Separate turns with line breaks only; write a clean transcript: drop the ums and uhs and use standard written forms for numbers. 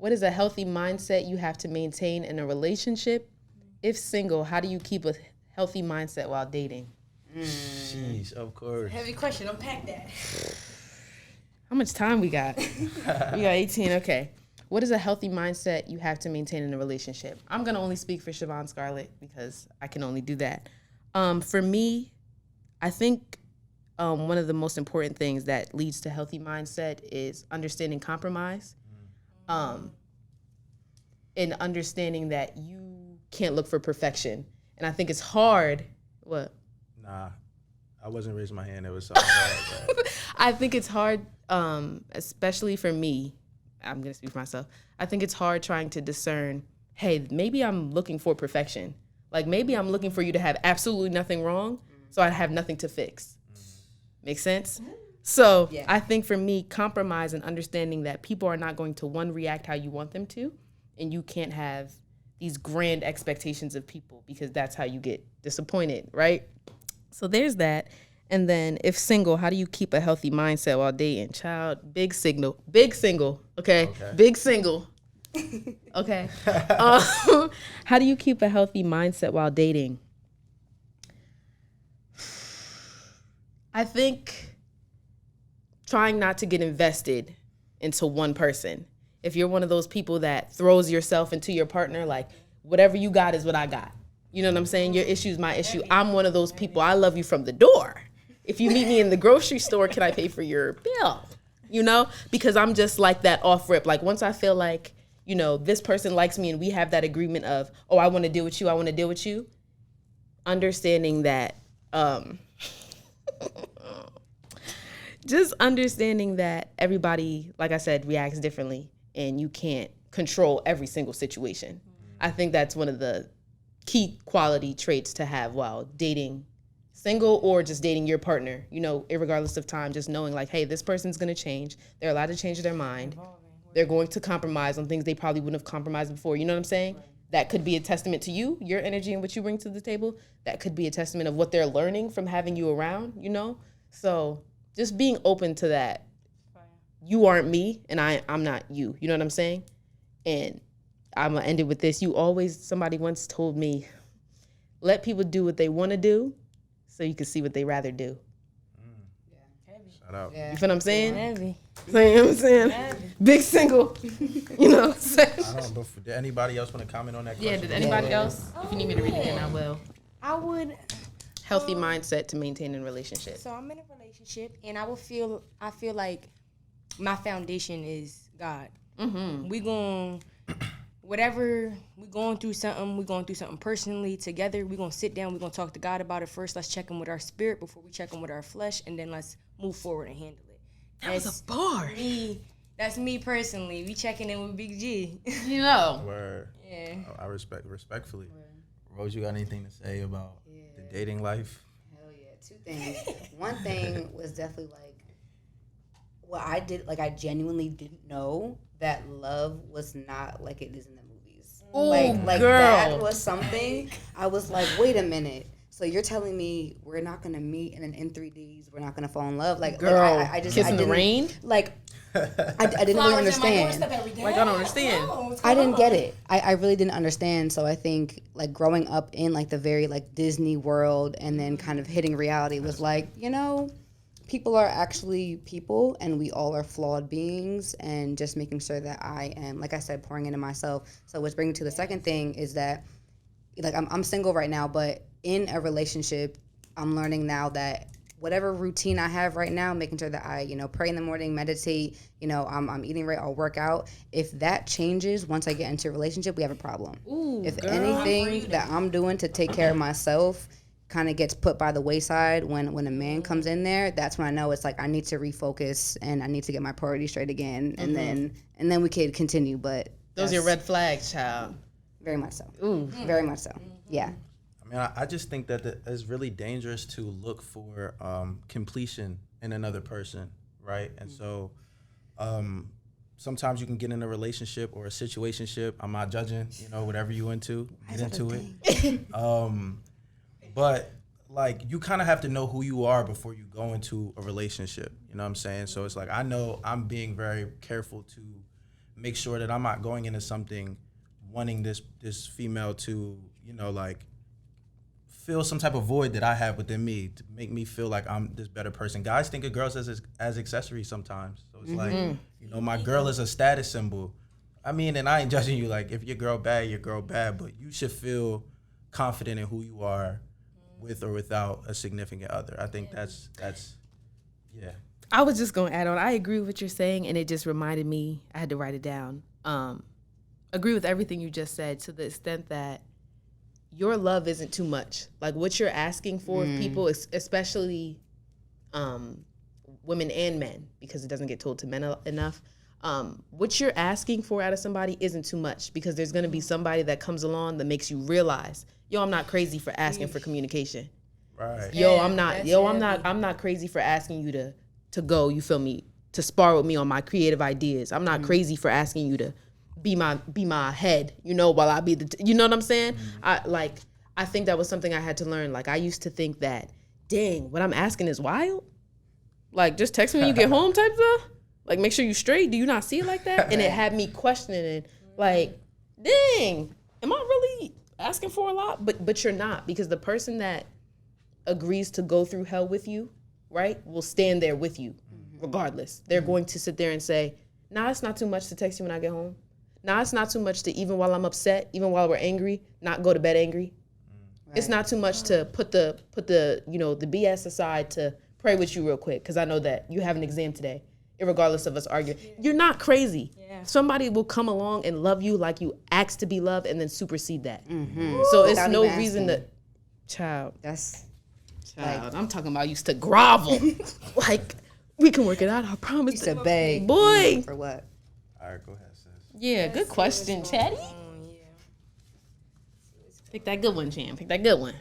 What is a healthy mindset you have to maintain in a relationship? If single, how do you keep a healthy mindset while dating?
Jeez, of course.
Heavy question. Unpack that.
How much time we got? We got 18. Okay. What is a healthy mindset you have to maintain in a relationship? I'm going to only speak for Siobhan Scarlett because I can only do that. For me, I think one of the most important things that leads to healthy mindset is understanding compromise. And understanding that you can't look for perfection. And I think it's hard. What?
Nah, I wasn't raising my hand. It was something bad.
I think it's hard, especially for me. I'm going to speak for myself. I think it's hard trying to discern, hey, maybe I'm looking for perfection. Like maybe I'm looking for you to have absolutely nothing wrong, so I have nothing to fix. Make sense? So yeah. I think for me, compromise and understanding that people are not going to, one, react how you want them to, and you can't have these grand expectations of people because that's how you get disappointed, right? So there's that. And then if single, how do you keep a healthy mindset while dating? Child, big single, okay? Big single, okay? How do you keep a healthy mindset while dating? I think trying not to get invested into one person. If you're one of those people that throws yourself into your partner, like whatever you got is what I got. You know what I'm saying? Your issue is my issue. I'm one of those people. I love you from the door. If you meet me in the grocery store, can I pay for your bill? You know, because I'm just like that off rip. Like once I feel like, you know, this person likes me and we have that agreement of, oh, I want to deal with you. I want to deal with you. Understanding that, just understanding that everybody, like I said, reacts differently and you can't control every single situation. I think that's one of the key quality traits to have while dating single or just dating your partner, you know, irregardless of time, just knowing like, hey, this person's going to change. They're allowed to change their mind. They're going to compromise on things they probably wouldn't have compromised before. You know what I'm saying? That could be a testament to you, your energy and what you bring to the table. That could be a testament of what they're learning from having you around, you know? So just being open to that. You aren't me and I'm not you. You know what I'm saying? And I'm going to end it with this. Somebody once told me, let people do what they want to do so you can see what they rather do.
Shout out.
Yeah. You feel what I'm saying?
Heavy.
You know what I'm saying? Heavy. Big single. You know what I'm saying?
I don't know, but did anybody else want to comment on that question?
Yeah, did anybody else? If you need me to read it again, I will.
I would.
Healthy mindset to maintain in a relationship.
So I'm in a relationship, and I feel like my foundation is God. Mm-hmm. Whatever we're going through something personally together, we're going to sit down, we're going to talk to God about it first. Let's check in with our spirit before we check in with our flesh, and then let's move forward and handle it.
That was a bar.
That's me personally. We checking in with Big G.
You know.
Word.
Yeah.
I respectfully. Rose, you got anything to say about the dating life?
Hell yeah. Two things. One thing was definitely like, what I did, like I genuinely didn't know that love was not like it is in the movies.
Ooh,
like
girl.
That was something I was like, wait a minute. So you're telling me we're not gonna meet and then in 3Ds we're not gonna fall in love? Like,
girl,
I just
kiss in the rain?
Like, I didn't really understand.
Like, I don't understand.
I didn't get it. I really didn't understand. So I think like growing up in like the very like Disney world and then kind of hitting reality was like, you know, people are actually people and we all are flawed beings, and just making sure that I am, like I said, pouring into myself. So what's bringing to the second thing is that like I'm single right now, but in a relationship, I'm learning now that whatever routine I have right now, making sure that I, you know, pray in the morning, meditate, you know, I'm eating right, I'll work out. If that changes once I get into a relationship, we have a problem.
Ooh,
if
girl.
anything that I'm doing to take care of myself kind of gets put by the wayside when a man comes in there, that's when I know it's like I need to refocus and I need to get my priorities straight again, and then we could continue. But
those are your red flags, child.
Very much so.
Ooh.
Very much so. Yeah.
I mean, I just think that it's really dangerous to look for completion in another person, right? And so sometimes you can get in a relationship or a situationship. I'm not judging, you know, whatever you into, get into it. But like you kind of have to know who you are before you go into a relationship. You know what I'm saying? So it's like I know I'm being very careful to make sure that I'm not going into something wanting this female to, you know, like fill some type of void that I have within me to make me feel like I'm this better person. Guys think of girls as accessories sometimes. So it's like, you know, my girl is a status symbol. I mean, and I ain't judging you. Like, if your girl bad, your girl bad, but you should feel confident in who you are with or without a significant other. I think that's yeah.
I was just going to add on. I agree with what you're saying, and it just reminded me, I had to write it down. Agree with everything you just said to the extent that your love isn't too much. Like, what you're asking for of people, especially women and men, because it doesn't get told to men enough. What you're asking for out of somebody isn't too much, because there's going to be somebody that comes along that makes you realize, yo, I'm not crazy for asking for communication.
Right.
Yo, I'm not crazy for asking you to go, you feel me, to spar with me on my creative ideas. I'm not crazy for asking you to be my head, you know, while I be you know what I'm saying? I think that was something I had to learn. Like, I used to think that, dang, what I'm asking is wild. Like, just text me when you get home type stuff. Like, make sure you straight. Do you not see it like that? And it had me questioning it. Like, dang, am I really asking for a lot? But you're not, because the person that agrees to go through hell with you, right, will stand there with you regardless. They're going to sit there and say, nah, it's not too much to text you when I get home. Nah, it's not too much to, even while I'm upset, even while we're angry, not go to bed angry. Right. It's not too much to put the you know, the BS aside to pray with you real quick, because I know that you have an exam today, irregardless of us arguing. Yeah. You're not crazy. Yeah. Somebody will come along and love you like you asked to be loved and then supersede that. So it's no reason to, child. Child, I'm talking about used to grovel. Like, we can work it out, I promise.
Used to beg.
Boy.
For what?
All right, go ahead, sis.
Yeah, good question, Chatty. Pick that good one, Chan. Pick that good one.